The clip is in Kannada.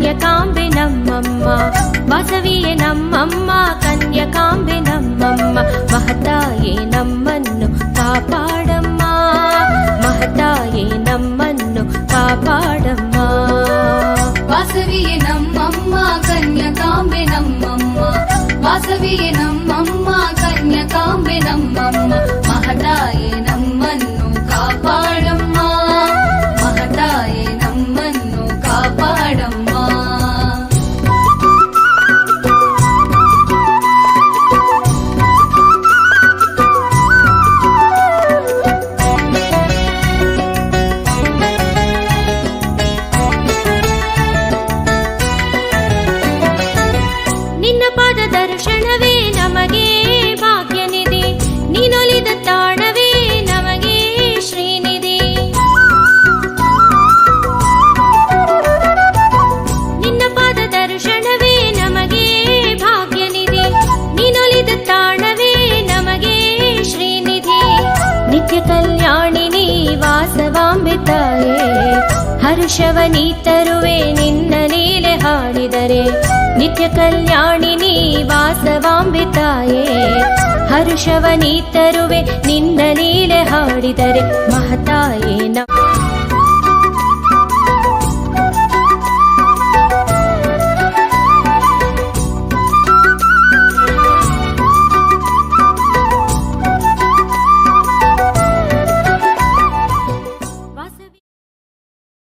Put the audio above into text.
ಕನ್ಯಕಾಂಬೆ ನಮ್ಮಮ್ಮ, ವಾಸವಿಯೇ ನಮ್ಮಮ್ಮ ಕನ್ಯಕಾಂಬೆ ನಮ್ಮಮ್ಮ, ಮಹತಾಯೇ ನಮ್ಮನ್ನು ಕಾಪಾಡಮ್ಮ, ಮಹತಾಯೇ ನಮ್ಮನ್ನು ಕಾಪಾಡಮ್ಮ. ವಾಸವಿಯೇ ನಮ್ಮಮ್ಮ ಕನ್ಯಕಾಂಬೆ ನಮ್ಮಮ್ಮ, ವಾಸವಿಯೇ ನಮ್ಮಮ್ಮ ಕನ್ಯಕಾಂಬೆ ನಮ್ಮಮ್ಮ, ಮಹತಾಯೇ ನಮ್ಮನ್ನು ಕಾಪಾಡಮ್ಮ, ಮಹತಾಯೇ ನಮ್ಮನ್ನು ಕಾಪಾಡಮ್ಮ. ನಿನ್ನ ಪಾದ ದರ್ಶನವೇ ನಮಗೆ ಭಾಗ್ಯನಿಧಿ, ನೀನೊಲಿದ ತಾಣವೇ ನಮಗೆ ಶ್ರೀನಿಧಿ. ನಿನ್ನ ಪಾದ ದರ್ಶನವೇ ನಮಗೆ ಭಾಗ್ಯನಿಧಿ, ನೀನೊಲಿದ ತಾಣವೇ ನಮಗೆ ಶ್ರೀನಿಧಿ. ನಿತ್ಯ ಕಲ್ಯಾಣಿನಿ ವಾಸವಾಂಬೆ ತಾಯೇ, ಹರ್ಷವನಿ ತರುವೆ ನಿನ್ನ ಲೀಲೆ ಹಾಡಿದರೆ. ನಿತ್ಯ ಕಲ್ಯಾಣಿನಿ ವಾಸವಾಂಬೆ ತಾಯೇ, ಹರ್ಷವನಿ ತರುವೆ ನಿನ್ನ ಲೀಲೆ ಹಾಡಿದರೆ. ಮಹತಾಯೇ